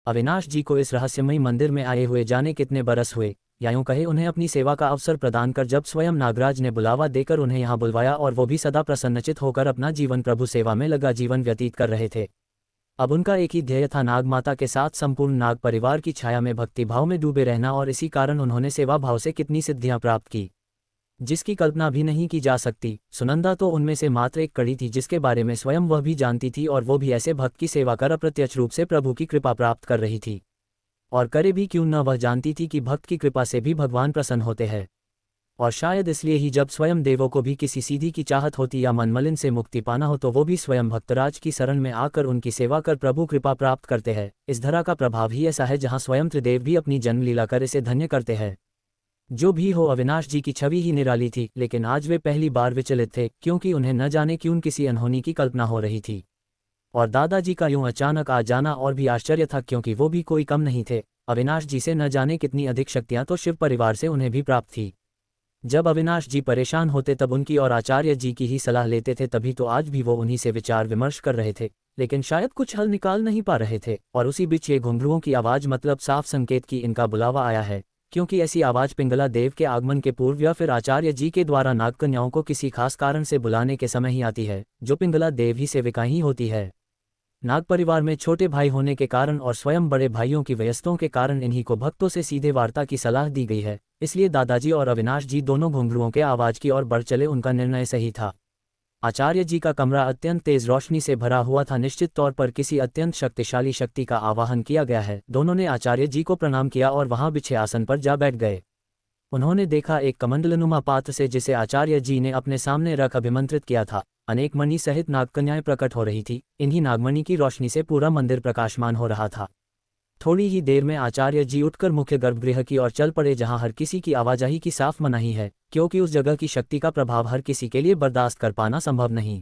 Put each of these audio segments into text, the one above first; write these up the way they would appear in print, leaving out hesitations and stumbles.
अविनाश जी को इस रहस्यमयी मंदिर में आए हुए जाने कितने बरस हुए, या यूं कहे उन्हें अपनी सेवा का अवसर प्रदान कर जब स्वयं नागराज ने बुलावा देकर उन्हें यहाँ बुलवाया और वो भी सदा प्रसन्नचित होकर अपना जीवन प्रभु सेवा में लगा जीवन व्यतीत कर रहे थे। अब उनका एक ही ध्येय था, नाग माता के साथ संपूर्ण नाग परिवार की छाया में भक्ति भाव में डूबे रहना, और इसी कारण उन्होंने सेवा भाव से कितनी सिद्धियां प्राप्त की जिसकी कल्पना भी नहीं की जा सकती। सुनंदा तो उनमें से मात्र एक कड़ी थी जिसके बारे में स्वयं वह भी जानती थी, और वो भी ऐसे भक्त की सेवा कर अप्रत्यक्ष रूप से प्रभु की कृपा प्राप्त कर रही थी। और करे भी क्यों न, वह जानती थी कि भक्त की कृपा से भी भगवान प्रसन्न होते हैं। और शायद इसलिए ही जब स्वयं देवों को भी किसी सीधी की चाहत होती या मनमलिन से मुक्ति पाना हो तो वो भी स्वयं भक्तराज की शरण में आकर उनकी सेवा कर प्रभु कृपा प्राप्त करते हैं। इस धरा का प्रभाव ही ऐसा है जहाँ स्वयं त्रिदेव भी अपनी जन्मलीला कर इसे धन्य करते हैं। जो भी हो, अविनाश जी की छवि ही निराली थी, लेकिन आज वे पहली बार विचलित थे, क्योंकि उन्हें न जाने क्यों किसी अनहोनी की कल्पना हो रही थी। और दादाजी का यूं अचानक आ जाना और भी आश्चर्य था, क्योंकि वो भी कोई कम नहीं थे। अविनाश जी से न जाने कितनी अधिक शक्तियां तो शिव परिवार से उन्हें भी प्राप्त थी। जब अविनाश जी परेशान होते तब उनकी और आचार्य जी की ही सलाह लेते थे, तभी तो आज भी वो उन्हीं से विचार विमर्श कर रहे थे, लेकिन शायद कुछ हल निकाल नहीं पा रहे थे। और उसी बीच ये घुंघरुओं की आवाज़ मतलब साफ संकेत कि इनका बुलावा आया है, क्योंकि ऐसी आवाज़ पिंगला देव के आगमन के पूर्व या फिर आचार्य जी के द्वारा नागकन्याओं को किसी खास कारण से बुलाने के समय ही आती है, जो पिंगला देव ही सेविका ही होती है। नाग परिवार में छोटे भाई होने के कारण और स्वयं बड़े भाइयों की व्यस्तों के कारण इन्हीं को भक्तों से सीधे वार्ता की सलाह दी गई है। इसलिए दादाजी और अविनाश जी दोनों घुंघरुओं के आवाज़ की ओर बढ़ चले। उनका निर्णय सही था। आचार्य जी का कमरा अत्यंत तेज रोशनी से भरा हुआ था। निश्चित तौर पर किसी अत्यंत शक्तिशाली शक्ति का आवाहन किया गया है। दोनों ने आचार्य जी को प्रणाम किया और वहां बिछे आसन पर जा बैठ गए। उन्होंने देखा एक कमंडलनुमा पात्र से जिसे आचार्य जी ने अपने सामने रख अभिमंत्रित किया था, अनेक मणि सहित नागकन्याएं प्रकट हो रही थी। इन्हीं नागमणि की रोशनी से पूरा मंदिर प्रकाशमान हो रहा था। थोड़ी ही देर में आचार्य जी उठकर मुख्य गर्भगृह की ओर चल पड़े, जहां हर किसी की आवाजाही की साफ मनाही है, क्योंकि उस जगह की शक्ति का प्रभाव हर किसी के लिए बर्दाश्त कर पाना संभव नहीं।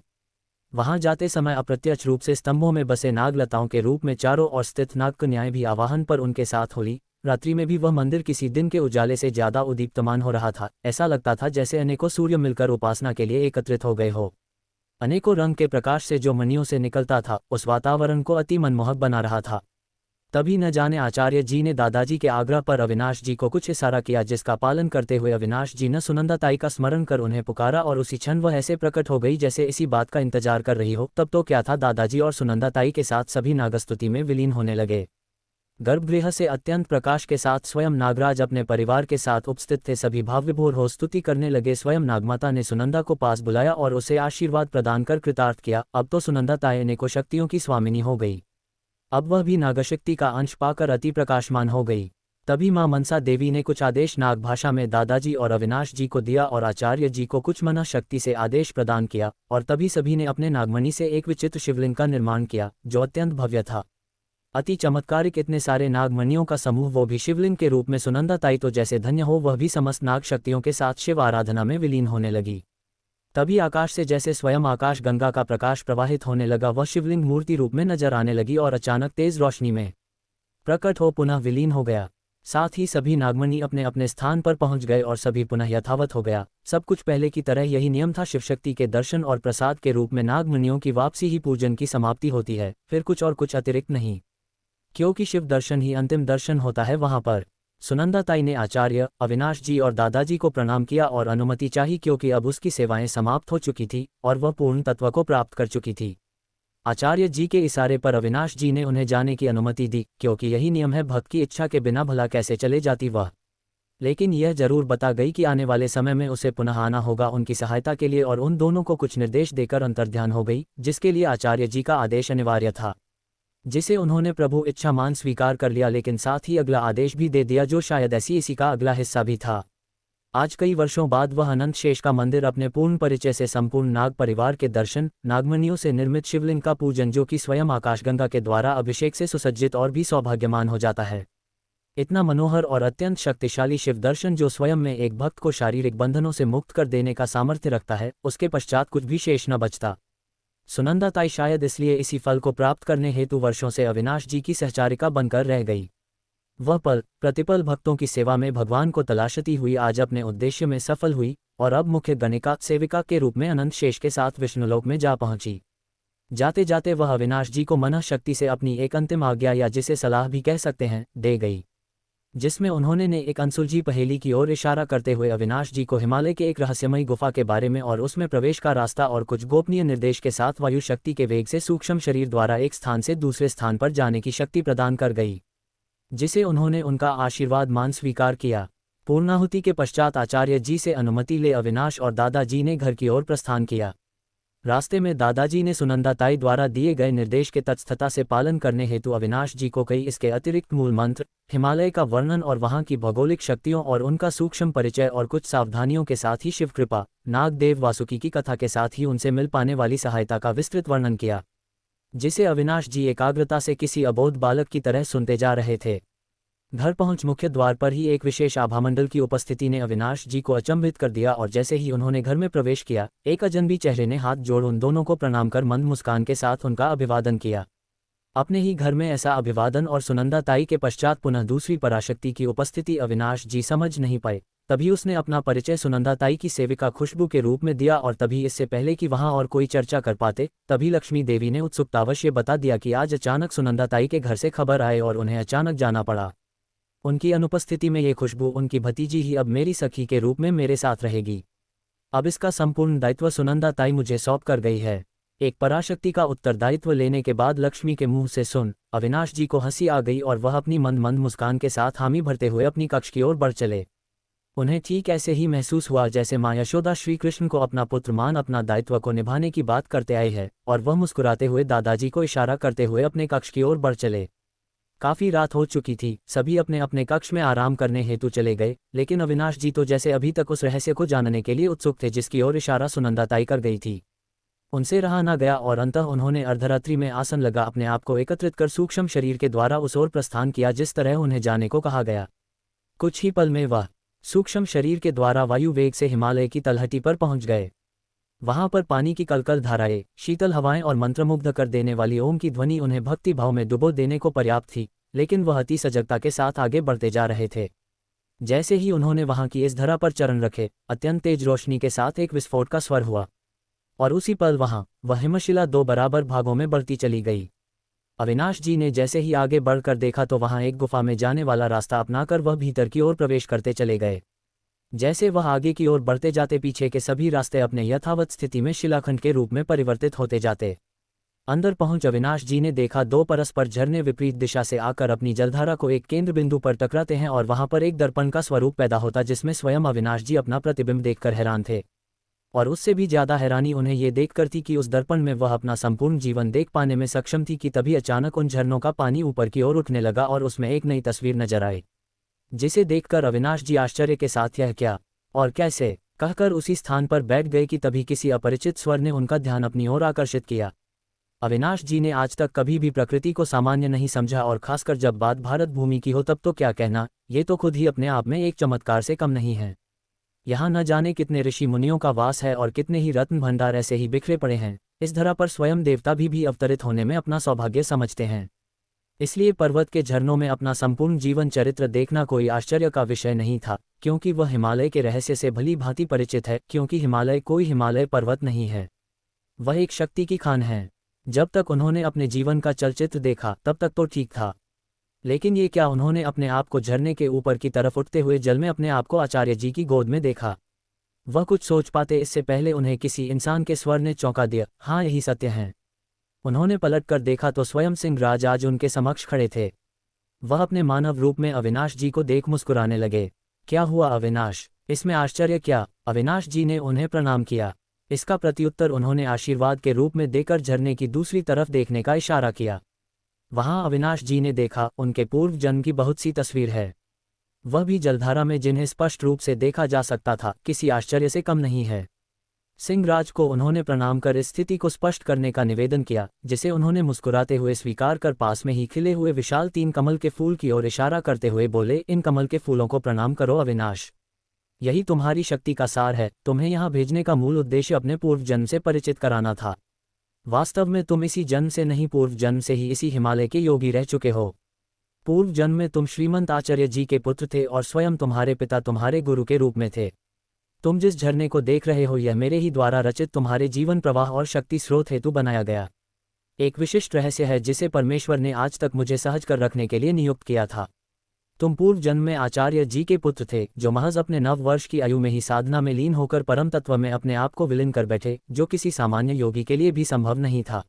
वहां जाते समय अप्रत्यक्ष रूप से स्तंभों में बसे नागलताओं के रूप में चारों ओर स्थित नागकन्याएं भी आवाहन पर उनके साथ होली। रात्रि में भी वह मंदिर किसी दिन के उजाले से ज्यादा उदीप्तमान हो रहा था। ऐसा लगता था जैसे अनेकों सूर्य मिलकर उपासना के लिए एकत्रित हो गए हो। अनेकों रंग के प्रकाश से जो मणियों से निकलता था उस वातावरण को अति मनमोहक बना रहा था। तभी न जाने आचार्य जी ने दादाजी के आग्रह पर अविनाश जी को कुछ इशारा किया, जिसका पालन करते हुए अविनाश जी ने सुनंदा ताई का स्मरण कर उन्हें पुकारा, और उसी क्षण वह ऐसे प्रकट हो गई जैसे इसी बात का इंतजार कर रही हो। तब तो क्या था, दादाजी और सुनंदा ताई के साथ सभी नागस्तुति में विलीन होने लगे। गर्भगृह से अत्यंत प्रकाश के साथ स्वयं नागराज अपने परिवार के साथ उपस्थित थे। सभी भाव विभोर हो स्तुति करने लगे। स्वयं नागमाता ने सुनंदा को पास बुलाया और उसे आशीर्वाद प्रदान कर कृतार्थ किया। अब तो सुनंदा ताई अनेकों शक्तियों की स्वामिनी हो गई। अब वह भी नागशक्ति का अंश पाकर अति प्रकाशमान हो गई। तभी मां मनसा देवी ने कुछ आदेश नाग भाषा में दादाजी और अविनाश जी को दिया और आचार्य जी को कुछ मना शक्ति से आदेश प्रदान किया, और तभी सभी ने अपने नागमणि से एक विचित्र शिवलिंग का निर्माण किया, जो अत्यंत भव्य था। अति चमत्कारिक इतने सारे नागमणियों का समूह, वो भी शिवलिंग के रूप में। सुनंदा ताई तो जैसे धन्य हो, वह भी समस्त नाग शक्तियों के साथ शिव आराधना में विलीन होने लगी। तभी आकाश से जैसे स्वयं आकाश गंगा का प्रकाश प्रवाहित होने लगा, वह शिवलिंग मूर्ति रूप में नजर आने लगी और अचानक तेज रोशनी में प्रकट हो पुनः विलीन हो गया। साथ ही सभी नागमणि अपने अपने स्थान पर पहुंच गए और सभी पुनः यथावत हो गया। सब कुछ पहले की तरह। यही नियम था। शिवशक्ति के दर्शन और प्रसाद के रूप में नागमणियों की वापसी ही पूजन की समाप्ति होती है, फिर कुछ और कुछ अतिरिक्त नहीं, क्योंकि शिव दर्शन ही अंतिम दर्शन होता है वहां पर। सुनंदा ताई ने आचार्य, अविनाश जी और दादाजी को प्रणाम किया और अनुमति चाही, क्योंकि अब उसकी सेवाएं समाप्त हो चुकी थी और वह पूर्ण तत्व को प्राप्त कर चुकी थी। आचार्य जी के इशारे पर अविनाश जी ने उन्हें जाने की अनुमति दी, क्योंकि यही नियम है, भक्त की इच्छा के बिना भला कैसे चले जाती वह। लेकिन यह जरूर बता गई कि आने वाले समय में उसे पुनः आना होगा उनकी सहायता के लिए, और उन दोनों को कुछ निर्देश देकर अंतर्ध्यान हो गई, जिसके लिए आचार्य जी का आदेश अनिवार्य था, जिसे उन्होंने प्रभु इच्छा मान स्वीकार कर लिया। लेकिन साथ ही अगला आदेश भी दे दिया, जो शायद इसी का अगला हिस्सा भी था। आज कई वर्षों बाद वह अनंत शेष का मंदिर अपने पूर्ण परिचय से संपूर्ण नाग परिवार के दर्शन, नागमणियों से निर्मित शिवलिंग का पूजन, जो कि स्वयं आकाशगंगा के द्वारा अभिषेक से सुसज्जित और भी सौभाग्यमान हो जाता है। इतना मनोहर और अत्यंत शक्तिशाली शिव दर्शन, जो स्वयं में एक भक्त को शारीरिक बंधनों से मुक्त कर देने का सामर्थ्य रखता है, उसके पश्चात कुछ भी शेष न बचता। सुनंदा ताई शायद इसलिए इसी फल को प्राप्त करने हेतु वर्षों से अविनाश जी की सहचारिका बनकर रह गई। वह पल प्रतिपल भक्तों की सेवा में भगवान को तलाशती हुई आज अपने उद्देश्य में सफल हुई, और अब मुख्य गणिका सेविका के रूप में अनंत शेष के साथ विष्णुलोक में जा पहुंची। जाते जाते वह अविनाश जी को मनः शक्ति से अपनी एक अंतिम आज्ञा या जिसे सलाह भी कह सकते हैं दे गई, जिसमें उन्होंने ने एक अनसुलझी पहेली की ओर इशारा करते हुए अविनाश जी को हिमालय के एक रहस्यमयी गुफा के बारे में और उसमें प्रवेश का रास्ता और कुछ गोपनीय निर्देश के साथ वायु शक्ति के वेग से सूक्ष्म शरीर द्वारा एक स्थान से दूसरे स्थान पर जाने की शक्ति प्रदान कर गई, जिसे उन्होंने उनका आशीर्वाद मान स्वीकार किया। पूर्णाहुति के पश्चात आचार्य जी से अनुमति ले अविनाश और दादाजी ने घर की ओर प्रस्थान किया। रास्ते में दादाजी ने सुनंदा ताई द्वारा दिए गए निर्देश के तत्स्थता से पालन करने हेतु अविनाश जी को कई इसके अतिरिक्त मूल मंत्र, हिमालय का वर्णन और वहां की भौगोलिक शक्तियों और उनका सूक्ष्म परिचय और कुछ सावधानियों के साथ ही शिव कृपा, नागदेव वासुकी की कथा के साथ ही उनसे मिल पाने वाली सहायता का विस्तृत वर्णन किया, जिसे अविनाश जी एकाग्रता से किसी अबोध बालक की तरह सुनते जा रहे थे। घर पहुंच मुख्य द्वार पर ही एक विशेष आभामंडल की उपस्थिति ने अविनाश जी को अचंभित कर दिया और जैसे ही उन्होंने घर में प्रवेश किया, एक अजनबी चेहरे ने हाथ जोड़ उन दोनों को प्रणाम कर मंद मुस्कान के साथ उनका अभिवादन किया। अपने ही घर में ऐसा अभिवादन और सुनंदा ताई के पश्चात पुनः दूसरी पराशक्ति की उपस्थिति अविनाश जी समझ नहीं पाए। तभी उसने अपना परिचय सुनंदा ताई की सेविका खुशबू के रूप में दिया और तभी इससे पहले कि वहां और कोई चर्चा कर पाते, तभी लक्ष्मी देवी ने उत्सुकतावश ये बता दिया कि आज अचानक सुनंदा ताई के घर से खबर आए और उन्हें अचानक जाना पड़ा। उनकी अनुपस्थिति में ये खुशबू उनकी भतीजी ही अब मेरी सखी के रूप में मेरे साथ रहेगी। अब इसका संपूर्ण दायित्व सुनंदा ताई मुझे सौंप कर गई है। एक पराशक्ति का उत्तरदायित्व लेने के बाद लक्ष्मी के मुंह से सुन अविनाश जी को हंसी आ गई और वह अपनी मंद मंद मुस्कान के साथ हामी भरते हुए अपनी कक्ष की ओर बढ़ चले। उन्हें ठीक ऐसे ही महसूस हुआ जैसे माँ यशोदा श्री कृष्ण को अपना पुत्र मान अपना दायित्व को निभाने की बात करते आए है, और वह मुस्कुराते हुए दादाजी को इशारा करते हुए अपने कक्ष की ओर बढ़ चले। काफी रात हो चुकी थी, सभी अपने अपने कक्ष में आराम करने हेतु चले गए, लेकिन अविनाश जी तो जैसे अभी तक उस रहस्य को जानने के लिए उत्सुक थे जिसकी ओर इशारा सुनंदा ताई कर गई थी। उनसे रहा न गया और अंततः उन्होंने अर्धरात्रि में आसन लगा अपने आप को एकत्रित कर सूक्ष्म शरीर के द्वारा उस ओर प्रस्थान किया जिस तरह उन्हें जाने को कहा गया। कुछ ही पल में वह सूक्ष्म शरीर के द्वारा वायु वेग से हिमालय की तलहटी पर पहुंच गए। वहां पर पानी की कलकल धाराएं, शीतल हवाएं और मंत्रमुग्ध कर देने वाली ओम की ध्वनि उन्हें भक्ति भाव में डुबो देने को पर्याप्त थी, लेकिन वह अति सजगता के साथ आगे बढ़ते जा रहे थे। जैसे ही उन्होंने वहां की इस धरा पर चरण रखे, अत्यंत तेज रोशनी के साथ एक विस्फोट का स्वर हुआ और उसी पल वह हिमशिला दो बराबर भागों में बढ़ती चली गई। अविनाश जी ने जैसे ही आगे बढ़कर देखा तो वहां एक गुफा में जाने वाला रास्ता अपनाकर वह भीतर की ओर प्रवेश करते चले गए। जैसे वह आगे की ओर बढ़ते जाते पीछे के सभी रास्ते अपने यथावत स्थिति में शिलाखंड के रूप में परिवर्तित होते जाते। अंदर पहुंच अविनाश जी ने देखा दो परस्पर झरने विपरीत दिशा से आकर अपनी जलधारा को एक केंद्र बिंदु पर टकराते हैं और वहां पर एक दर्पण का स्वरूप पैदा होता जिसमें स्वयं अविनाश जी अपना प्रतिबिंब देखकर हैरान थे, और उससे भी ज्यादा हैरानी उन्हें ये देखकर थी कि उस दर्पण में वह अपना संपूर्ण जीवन देख पाने में सक्षम थी कि तभी अचानक उन झरनों का पानी ऊपर की ओर उठने लगा और उसमें एक नई तस्वीर नजर आई, जिसे देखकर अविनाश जी आश्चर्य के साथ यह क्या और कैसे कहकर उसी स्थान पर बैठ गए कि तभी किसी अपरिचित स्वर ने उनका ध्यान अपनी ओर आकर्षित किया। अविनाश जी ने आज तक कभी भी प्रकृति को सामान्य नहीं समझा और खासकर जब बात भारत भूमि की हो तब तो क्या कहना, ये तो खुद ही अपने आप में एक चमत्कार से कम नहीं है। यहाँ न जाने कितने ऋषि मुनियों का वास है और कितने ही रत्न भंडार ऐसे ही बिखरे पड़े हैं। इस धरा पर स्वयं देवता भी अवतरित होने में अपना सौभाग्य समझते हैं, इसलिए पर्वत के झरनों में अपना संपूर्ण जीवन चरित्र देखना कोई आश्चर्य का विषय नहीं था, क्योंकि वह हिमालय के रहस्य से भली भांति परिचित है। क्योंकि हिमालय कोई हिमालय पर्वत नहीं है, वह एक शक्ति की खान है। जब तक उन्होंने अपने जीवन का चलचित्र देखा तब तक तो ठीक था, लेकिन ये क्या उन्होंने अपने आप को झरने के ऊपर की तरफ उठते हुए जल में अपने आप को आचार्य जी की गोद में देखा। वह कुछ सोच पाते इससे पहले उन्हें किसी इंसान के स्वर ने चौंका दिया। हाँ, यही सत्य है। उन्होंने पलट कर देखा तो स्वयं सिंहराज आज उनके समक्ष खड़े थे। वह अपने मानव रूप में अविनाश जी को देख मुस्कुराने लगे। क्या हुआ अविनाश, इसमें आश्चर्य क्या? अविनाश जी ने उन्हें प्रणाम किया। इसका प्रत्युत्तर उन्होंने आशीर्वाद के रूप में देकर झरने की दूसरी तरफ देखने का इशारा किया। वहां अविनाश जी ने देखा उनके पूर्व जन्म की बहुत सी तस्वीर है, वह भी जलधारा में जिन्हें स्पष्ट रूप से देखा जा सकता था। किसी आश्चर्य से कम नहीं है। सिंहराज को उन्होंने प्रणाम कर इस स्थिति को स्पष्ट करने का निवेदन किया, जिसे उन्होंने मुस्कुराते हुए स्वीकार कर पास में ही खिले हुए विशाल 3 कमल के फूल की ओर इशारा करते हुए बोले, इन कमल के फूलों को प्रणाम करो अविनाश, यही तुम्हारी शक्ति का सार है। तुम्हें यहाँ भेजने का मूल उद्देश्य अपने पूर्व जन्म से परिचित कराना था। वास्तव में तुम इसी जन्म से नहीं, पूर्व जन्म से ही इसी हिमालय के योगी रह चुके हो। पूर्व जन्म में तुम श्रीमंत आचार्य जी के पुत्र थे और स्वयं तुम्हारे पिता तुम्हारे गुरु के रूप में थे। तुम जिस झरने को देख रहे हो यह मेरे ही द्वारा रचित तुम्हारे जीवन प्रवाह और शक्ति स्रोत हेतु बनाया गया एक विशिष्ट रहस्य है जिसे परमेश्वर ने आज तक मुझे सहज कर रखने के लिए नियुक्त किया था। तुम पूर्व जन्म में आचार्य जी के पुत्र थे, जो महज अपने 9 वर्ष की आयु में ही साधना में लीन होकर परम तत्व में अपने आप को विलीन कर बैठे, जो किसी सामान्य योगी के लिए भी संभव नहीं था।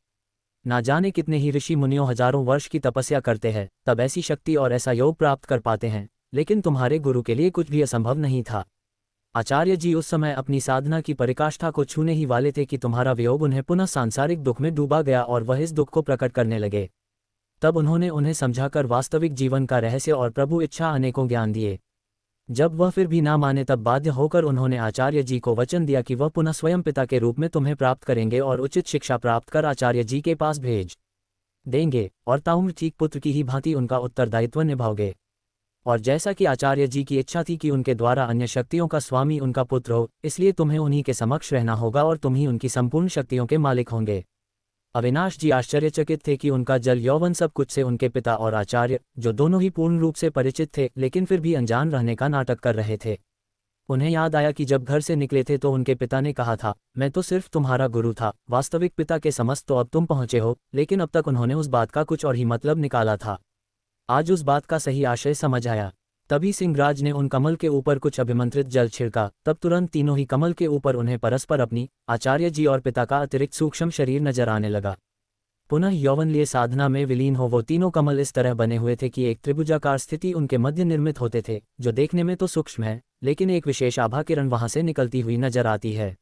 ना जाने कितने ही ऋषि मुनियों हजारों वर्ष की तपस्या करते हैं, तब ऐसी शक्ति और ऐसा योग प्राप्त कर पाते हैं, लेकिन तुम्हारे गुरु के लिए कुछ भी असंभव नहीं था। आचार्य जी उस समय अपनी साधना की पराकाष्ठा को छूने ही वाले थे कि तुम्हारा वियोग उन्हें पुनः सांसारिक दुख में डूबा गया और वह इस दुख को प्रकट करने लगे। तब उन्होंने उन्हें समझाकर वास्तविक जीवन का रहस्य और प्रभु इच्छा अनेकों ज्ञान दिए। जब वह फिर भी ना माने तब बाध्य होकर उन्होंने आचार्य जी को वचन दिया कि वह पुनः स्वयं पिता के रूप में तुम्हें प्राप्त करेंगे और उचित शिक्षा प्राप्त कर आचार्य जी के पास भेज देंगे, और ताउम्र ठीक पुत्र की ही भांति उनका उत्तरदायित्व निभाओगे। और जैसा कि आचार्य जी की इच्छा थी कि उनके द्वारा अन्य शक्तियों का स्वामी उनका पुत्र हो, इसलिए तुम्हें उन्हीं के समक्ष रहना होगा और तुम ही उनकी संपूर्ण शक्तियों के मालिक होंगे। अविनाश जी आश्चर्यचकित थे कि उनका जल यौवन सब कुछ से उनके पिता और आचार्य, जो दोनों ही पूर्ण रूप से परिचित थे लेकिन फिर भी अनजान रहने का नाटक कर रहे थे। उन्हें याद आया कि जब घर से निकले थे तो उनके पिता ने कहा था, मैं तो सिर्फ तुम्हारा गुरु था, वास्तविक पिता के समस्त तो अब तुम पहुंचे हो, लेकिन अब तक उन्होंने उस बात का कुछ और ही मतलब निकाला था। आज उस बात का सही आशय समझ आया। तभी सिंहराज ने उन कमल के ऊपर कुछ अभिमंत्रित जल छिड़का, तब तुरंत तीनों ही कमल के ऊपर उन्हें परस्पर अपनी, आचार्य जी और पिता का अतिरिक्त सूक्ष्म शरीर नजर आने लगा। पुनः यौवन लिए साधना में विलीन हो वो तीनों कमल इस तरह बने हुए थे कि एक त्रिभुजाकार स्थिति उनके मध्य निर्मित होते थे, जो देखने में तो सूक्ष्म है, लेकिन एक विशेष आभा किरण वहां से निकलती हुई नजर आती है।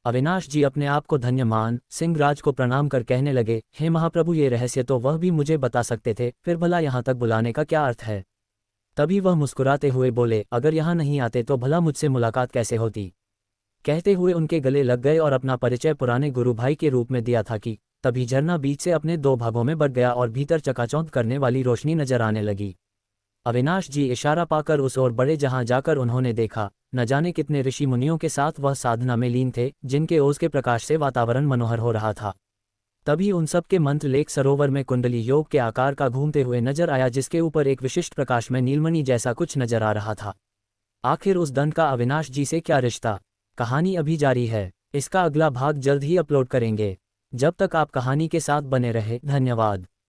अविनाश जी अपने आप को धन्य मान सिंहराज को प्रणाम कर कहने लगे, हे महाप्रभु, ये रहस्य तो वह भी मुझे बता सकते थे, फिर भला यहाँ तक बुलाने का क्या अर्थ है। तभी वह मुस्कुराते हुए बोले, अगर यहाँ नहीं आते तो भला मुझसे मुलाकात कैसे होती। कहते हुए उनके गले लग गए और अपना परिचय पुराने गुरु भाई के रूप में दिया था कि तभी झरना बीच से अपने 2 भागों में बट गया और भीतर चकाचौंध करने वाली रोशनी नजर आने लगी। अविनाश जी इशारा पाकर उस ओर बढ़े जहां जाकर उन्होंने देखा, न जाने कितने ऋषि मुनियों के साथ वह साधना में लीन थे, जिनके ओज के प्रकाश से वातावरण मनोहर हो रहा था। तभी उन सब के मंत्र लेख सरोवर में कुंडली योग के आकार का घूमते हुए नजर आया, जिसके ऊपर एक विशिष्ट प्रकाश में नीलमणि जैसा कुछ नजर आ रहा था। आखिर उस दंत का अविनाश जी से क्या रिश्ता? कहानी अभी जारी है। इसका अगला भाग जल्द ही अपलोड करेंगे। जब तक आप कहानी के साथ बने रहे, धन्यवाद।